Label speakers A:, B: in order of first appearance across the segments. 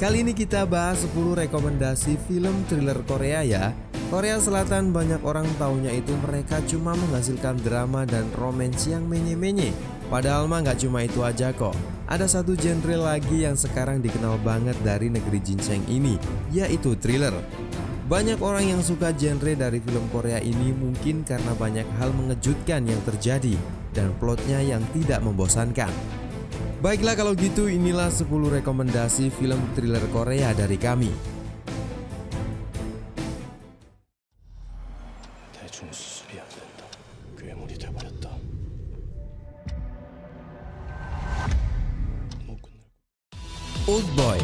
A: Kali ini kita bahas 10 rekomendasi film thriller Korea ya. Korea Selatan banyak orang taunya itu mereka cuma menghasilkan drama dan romance yang menye-menye. Padahal mah nggak cuma itu aja kok. Ada satu genre lagi yang sekarang dikenal banget dari negeri ginseng ini, yaitu thriller. Banyak orang yang suka genre dari film Korea ini mungkin karena banyak hal mengejutkan yang terjadi dan plotnya yang tidak membosankan. Baiklah kalau gitu, inilah 10 rekomendasi film thriller Korea dari kami. Oldboy.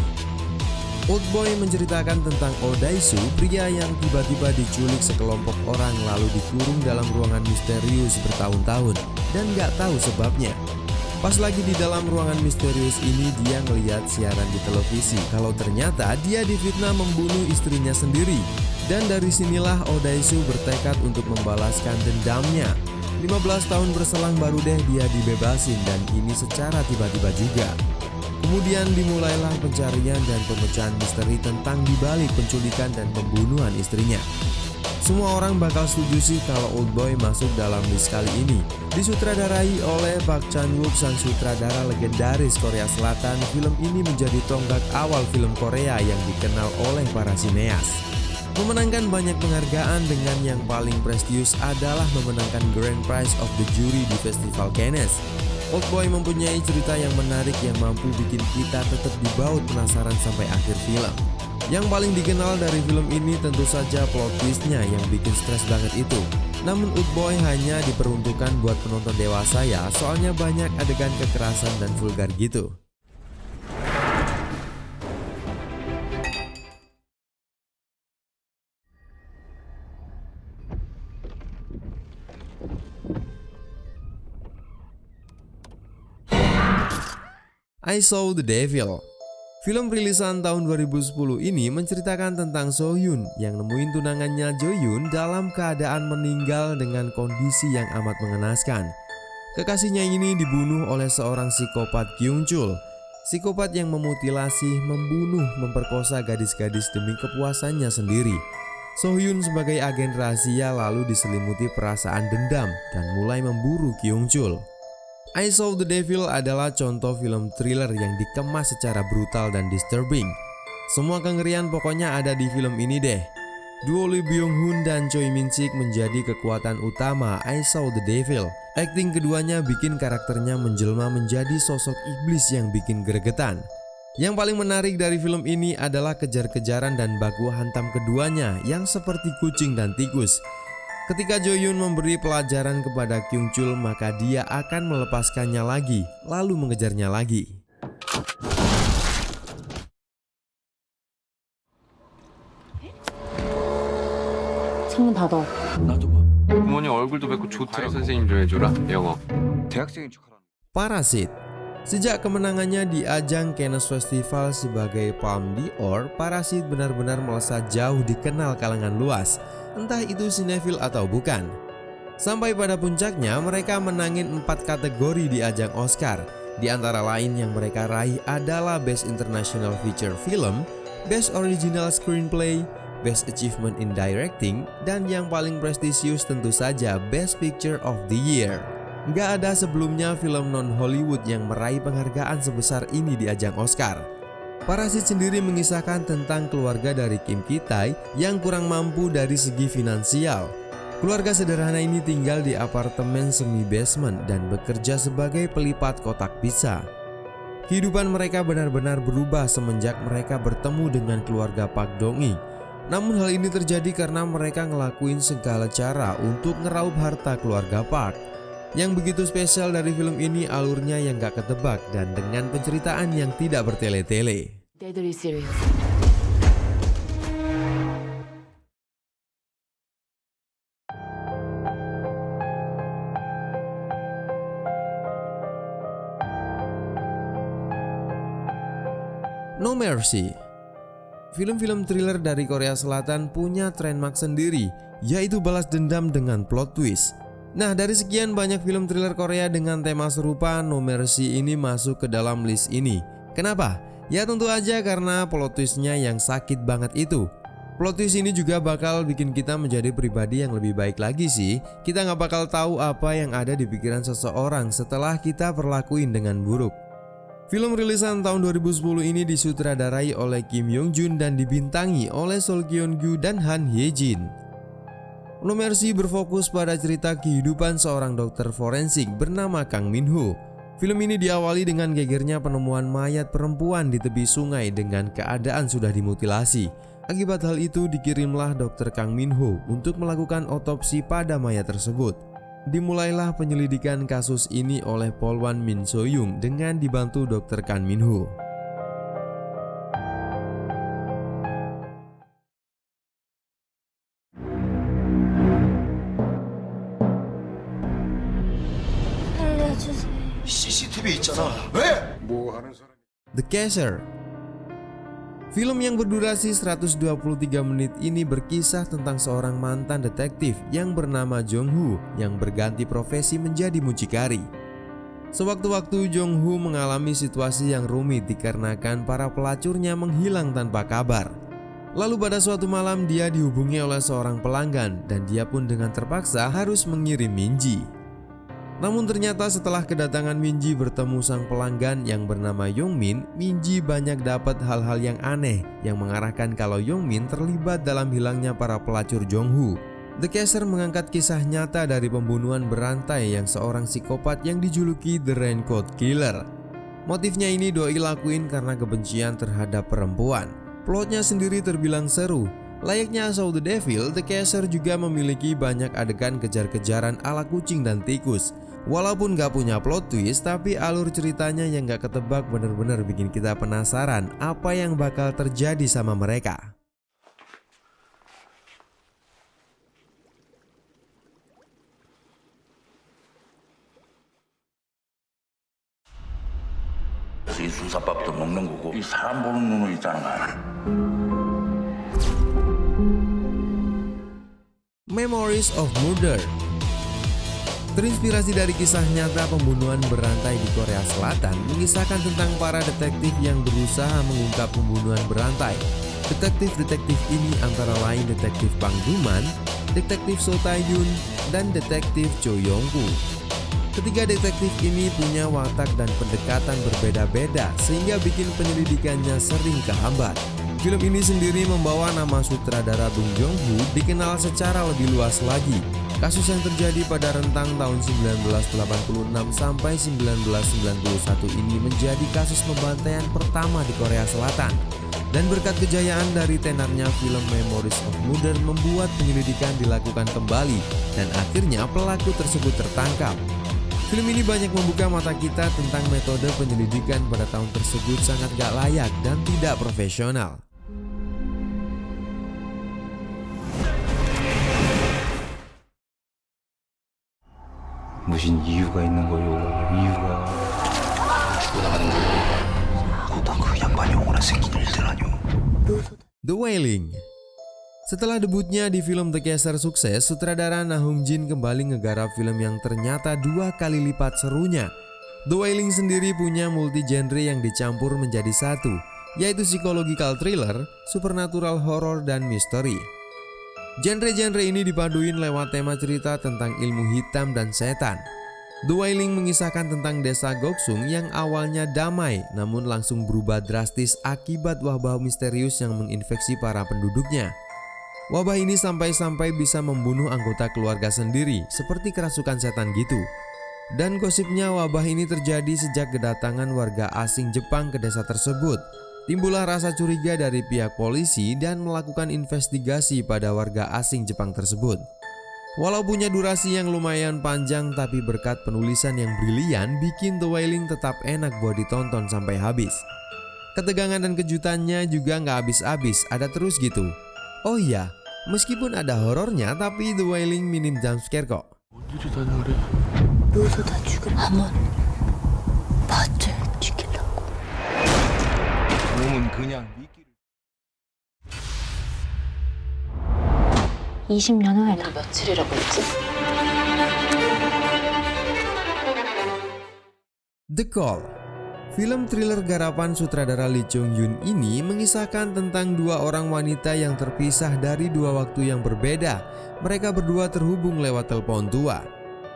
A: Oldboy menceritakan tentang Oh Dae-soo, pria yang tiba-tiba diculik sekelompok orang lalu dikurung dalam ruangan misterius bertahun-tahun dan gak tahu sebabnya. Pas lagi di dalam ruangan misterius ini, dia ngeliat siaran di televisi kalau ternyata dia difitnah membunuh istrinya sendiri. Dan dari sinilah Oh Dae-soo bertekad untuk membalaskan dendamnya. 15 tahun berselang baru deh dia dibebasin, dan ini secara tiba-tiba juga. Kemudian dimulailah pencarian dan pemecahan misteri tentang dibalik penculikan dan pembunuhan istrinya. Semua orang bakal setuju sih kalau Oldboy masuk dalam list kali ini. Disutradarai oleh Park Chan-wook, sang sutradara legendaris Korea Selatan, film ini menjadi tonggak awal film Korea yang dikenal oleh para sineas. Memenangkan banyak penghargaan, dengan yang paling prestigius adalah memenangkan Grand Prize of the Jury di Festival Cannes. Oldboy mempunyai cerita yang menarik yang mampu bikin kita tetap dibaut penasaran sampai akhir film. Yang paling dikenal dari film ini tentu saja plot twistnya yang bikin stres banget itu. Namun Oldboy hanya diperuntukkan buat penonton dewasa ya, soalnya banyak adegan kekerasan dan vulgar gitu. I Saw the Devil. Film rilisan tahun 2010 ini menceritakan tentang So Hyun yang nemuin tunangannya Jo Yoon dalam keadaan meninggal dengan kondisi yang amat mengenaskan. Kekasihnya ini dibunuh oleh seorang psikopat Kyung Chul. Psikopat yang memutilasi, membunuh, memperkosa gadis-gadis demi kepuasannya sendiri. So Hyun sebagai agen rahasia lalu diselimuti perasaan dendam dan mulai memburu Kyung Chul. I Saw the Devil adalah contoh film thriller yang dikemas secara brutal dan disturbing. Semua kengerian pokoknya ada di film ini deh. Duo Lee Byung-hun dan Choi Min-sik menjadi kekuatan utama I Saw the Devil. Akting keduanya bikin karakternya menjelma menjadi sosok iblis yang bikin gregetan. Yang paling menarik dari film ini adalah kejar-kejaran dan baku hantam keduanya yang seperti kucing dan tikus. Ketika Jo Yoon memberi pelajaran kepada Kyung Chul, maka dia akan melepaskannya lagi, lalu mengejarnya lagi.
B: 창문 닫아.
C: 나도 봐. 부모님 얼굴도 뵙고 좋더라. 선생님 좀 해줘라. 영어. 대학생인 척하라.
A: Parasit. Sejak kemenangannya di ajang Cannes Festival sebagai Palme d'Or, Parasit benar-benar melesat jauh dikenal kalangan luas, entah itu sinefil atau bukan. Sampai pada puncaknya mereka menangin 4 kategori di ajang Oscar. Di antara lain yang mereka raih adalah Best International Feature Film, Best Original Screenplay, Best Achievement in Directing, dan yang paling prestisius tentu saja Best Picture of the Year. Nggak ada sebelumnya film non-Hollywood yang meraih penghargaan sebesar ini di ajang Oscar. Parasit sendiri mengisahkan tentang keluarga dari Kim Ki-tae yang kurang mampu dari segi finansial. Keluarga sederhana ini tinggal di apartemen semi-basement dan bekerja sebagai pelipat kotak pizza. Kehidupan mereka benar-benar berubah semenjak mereka bertemu dengan keluarga Park Dong-i. Namun hal ini terjadi karena mereka ngelakuin segala cara untuk ngeraup harta keluarga Park. Yang begitu spesial dari film ini alurnya yang gak ketebak dan dengan penceritaan yang tidak bertele-tele.
B: Deadly serious.
A: No Mercy. Film-film thriller dari Korea Selatan punya trademark sendiri, yaitu balas dendam dengan plot twist. Nah, dari sekian banyak film thriller Korea dengan tema serupa, No Mercy ini masuk ke dalam list ini. Kenapa? Ya tentu aja karena plot twistnya yang sakit banget itu. Plot twist ini juga bakal bikin kita menjadi pribadi yang lebih baik lagi sih. Kita nggak bakal tahu apa yang ada di pikiran seseorang setelah kita perlakuin dengan buruk. Film rilisan tahun 2010 ini disutradarai oleh Kim Yong Jun dan dibintangi oleh Sol Kyon Gyu dan Han Hye Jin. No Mercy berfokus pada cerita kehidupan seorang dokter forensik bernama Kang Min Ho. Film ini diawali dengan gegernya penemuan mayat perempuan di tepi sungai dengan keadaan sudah dimutilasi. Akibat hal itu dikirimlah dokter Kang Min Ho untuk melakukan otopsi pada mayat tersebut. Dimulailah penyelidikan kasus ini oleh Polwan Min So Young dengan dibantu dokter Kang Min Ho.
D: CCTV 있잖아. 왜?
A: The Caser. Film yang berdurasi 123 menit ini berkisah tentang seorang mantan detektif yang bernama Jong Hoo yang berganti profesi menjadi mucikari. Sewaktu-waktu Jong Hoo mengalami situasi yang rumit dikarenakan para pelacurnya menghilang tanpa kabar. Lalu pada suatu malam dia dihubungi oleh seorang pelanggan dan dia pun dengan terpaksa harus mengirim Minji. Namun ternyata setelah kedatangan Minji bertemu sang pelanggan yang bernama Yongmin, Minji banyak dapat hal-hal yang aneh yang mengarahkan kalau Yongmin terlibat dalam hilangnya para pelacur Jong Hoo. The Caser mengangkat kisah nyata dari pembunuhan berantai yang seorang psikopat yang dijuluki The Raincoat Killer. Motifnya ini doi lakuin karena kebencian terhadap perempuan. Plotnya sendiri terbilang seru. Layaknya Saw the Devil, The Caser juga memiliki banyak adegan kejar-kejaran ala kucing dan tikus. Walaupun gak punya plot twist, tapi alur ceritanya yang gak ketebak bener-bener bikin kita penasaran apa yang bakal terjadi sama mereka.
D: 이 순사밥도 먹는 거고 이 사람 보는 눈은 있다는 거 알아?
A: Memories of Murder. Terinspirasi dari kisah nyata pembunuhan berantai di Korea Selatan, mengisahkan tentang para detektif yang berusaha mengungkap pembunuhan berantai. Detektif-detektif ini antara lain detektif Bang Duman, detektif So Tae-yun, dan detektif Cho Yong-gu. Ketiga detektif ini punya watak dan pendekatan berbeda-beda sehingga bikin penyelidikannya sering kehambat. Film ini sendiri membawa nama sutradara Bong Joon-ho dikenal secara lebih luas lagi. Kasus yang terjadi pada rentang tahun 1986 sampai 1991 ini menjadi kasus pembantaian pertama di Korea Selatan. Dan berkat kejayaan dari tenarnya film Memories of Murder membuat penyelidikan dilakukan kembali dan akhirnya pelaku tersebut tertangkap. Film ini banyak membuka mata kita tentang metode penyelidikan pada tahun tersebut sangat gak layak dan tidak profesional.
E: 무슨 이유가 있는 거요? 이유가
D: 죽어나가는 거고 어떤 그 양반이 영원한 생긴 일들 아니오.
A: The Wailing. Setelah debutnya di film The Caser sukses, sutradara Na Hong Jin kembali ngegarap film yang ternyata 2 kali lipat serunya. The Wailing sendiri punya multi genre yang dicampur menjadi satu, yaitu psychological thriller, supernatural horror, dan misteri. Genre-genre ini dipaduin lewat tema cerita tentang ilmu hitam dan setan. The Wailing mengisahkan tentang desa Goksung yang awalnya damai namun langsung berubah drastis akibat wabah misterius yang menginfeksi para penduduknya. Wabah ini sampai-sampai bisa membunuh anggota keluarga sendiri seperti kerasukan setan gitu. Dan gosipnya wabah ini terjadi sejak kedatangan warga asing Jepang ke desa tersebut. Timbullah rasa curiga dari pihak polisi dan melakukan investigasi pada warga asing Jepang tersebut. Walau punya durasi yang lumayan panjang, tapi berkat penulisan yang brilian bikin The Wailing tetap enak buat ditonton sampai habis. Ketegangan dan kejutannya juga nggak habis-habis, ada terus gitu. Oh iya, meskipun ada horornya, tapi The Wailing minim jumpscare kok.
C: 어디를 다녀 그래?
B: 여기서 다 죽음 한번 봤지 지키려고.
E: 몸은 그냥 미끼를
B: 20년 후에다. 며칠이라고 했지?
A: The Call. Film thriller garapan sutradara Lee Chung Yun ini mengisahkan tentang dua orang wanita yang terpisah dari dua waktu yang berbeda. Mereka berdua terhubung lewat telepon tua.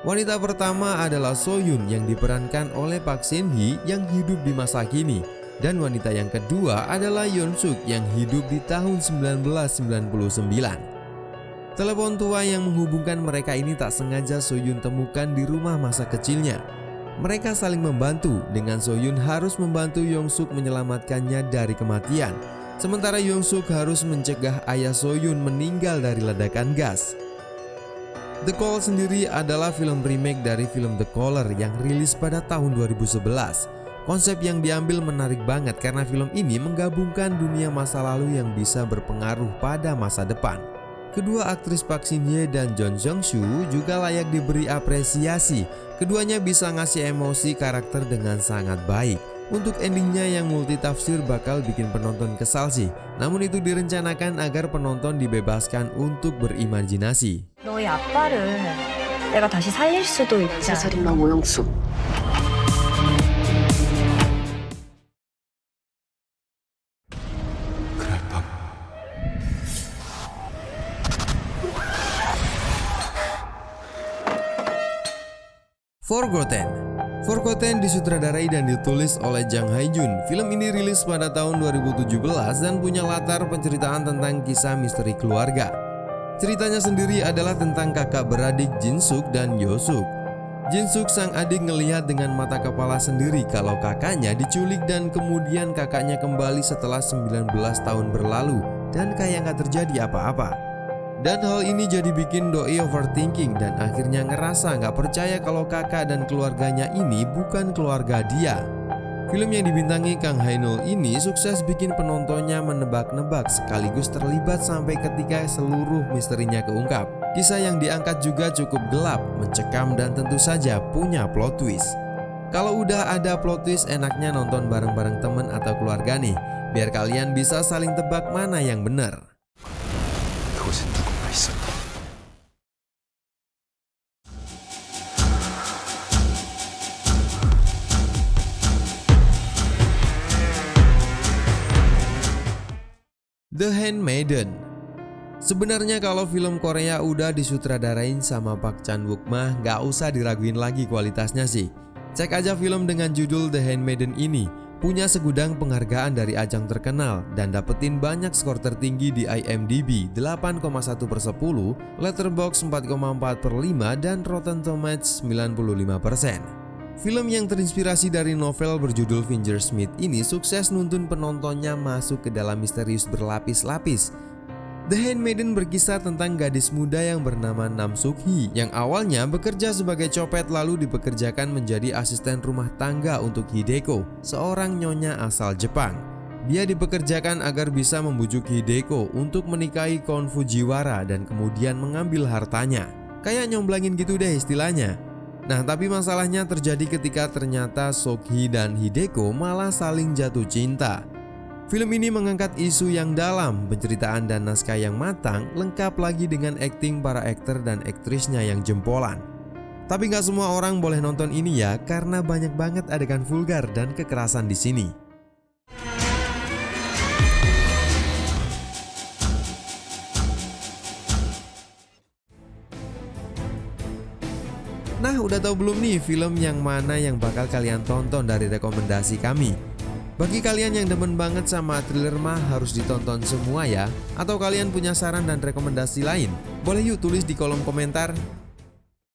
A: Wanita pertama adalah So Yun yang diperankan oleh Park Shin Hye yang hidup di masa kini. Dan wanita yang kedua adalah Yeon Suk yang hidup di tahun 1999. Telepon tua yang menghubungkan mereka ini tak sengaja So Yun temukan di rumah masa kecilnya. Mereka saling membantu, dengan So Yun harus membantu Yeon Suk menyelamatkannya dari kematian. Sementara Yeon Suk harus mencegah ayah So Yun meninggal dari ledakan gas. The Call sendiri adalah film remake dari film The Caller yang rilis pada tahun 2011. Konsep yang diambil menarik banget karena film ini menggabungkan dunia masa lalu yang bisa berpengaruh pada masa depan. Kedua aktris Park Shin Hye dan John Jung Soo juga layak diberi apresiasi. Keduanya bisa ngasih emosi karakter dengan sangat baik. Untuk endingnya yang multitafsir bakal bikin penonton kesal sih. Namun itu direncanakan agar penonton dibebaskan untuk berimajinasi.
F: 너희 아빠를 내가 다시 살릴 수도 있지.
B: 자살인마 오영수.
A: Forgotten disutradarai dan ditulis oleh Jang Hae-jun. Film ini rilis pada tahun 2017 dan punya latar penceritaan tentang kisah misteri keluarga. Ceritanya sendiri adalah tentang kakak beradik Jin Suk dan Yo Suk. Jin Suk sang adik ngelihat dengan mata kepala sendiri kalau kakaknya diculik dan kemudian kakaknya kembali setelah 19 tahun berlalu dan kayak gak terjadi apa-apa. Dan hal ini jadi bikin doi overthinking dan akhirnya ngerasa gak percaya kalau kakak dan keluarganya ini bukan keluarga dia. Film yang dibintangi Kang Hae-nul ini sukses bikin penontonnya menebak-nebak sekaligus terlibat sampai ketika seluruh misterinya keungkap. Kisah yang diangkat juga cukup gelap, mencekam dan tentu saja punya plot twist. Kalau udah ada plot twist enaknya nonton bareng-bareng temen atau keluarga nih, biar kalian bisa saling tebak mana yang benar.
D: 그곳엔 누군가 있었다.
A: The Handmaiden. Sebenarnya kalau film Korea udah disutradarain sama Park Chan-wook mah gak usah diraguin lagi kualitasnya sih. Cek aja film dengan judul The Handmaiden ini. Punya segudang penghargaan dari ajang terkenal dan dapetin banyak skor tertinggi di IMDb 8,1/10, Letterboxd 4,4/5 dan Rotten Tomatoes 95%. Film yang terinspirasi dari novel berjudul Fingersmith ini sukses nuntun penontonnya masuk ke dalam misterius berlapis-lapis. The Handmaiden berkisah tentang gadis muda yang bernama Nam Suk Hee yang awalnya bekerja sebagai copet lalu dipekerjakan menjadi asisten rumah tangga untuk Hideko, seorang nyonya asal Jepang. Dia dipekerjakan agar bisa membujuk Hideko untuk menikahi Kon Fujiwara dan kemudian mengambil hartanya. Kayak nyomblangin gitu deh istilahnya. Nah, tapi masalahnya terjadi ketika ternyata Suk Hee dan Hideko malah saling jatuh cinta. Film ini mengangkat isu yang dalam, penceritaan dan naskah yang matang, lengkap lagi dengan akting para aktor dan aktrisnya yang jempolan. Tapi nggak semua orang boleh nonton ini ya, karena banyak banget adegan vulgar dan kekerasan di sini. Nah, udah tahu belum nih film yang mana yang bakal kalian tonton dari rekomendasi kami? Bagi kalian yang demen banget sama thriller mah harus ditonton semua ya. Atau kalian punya saran dan rekomendasi lain? Boleh yuk tulis di kolom komentar.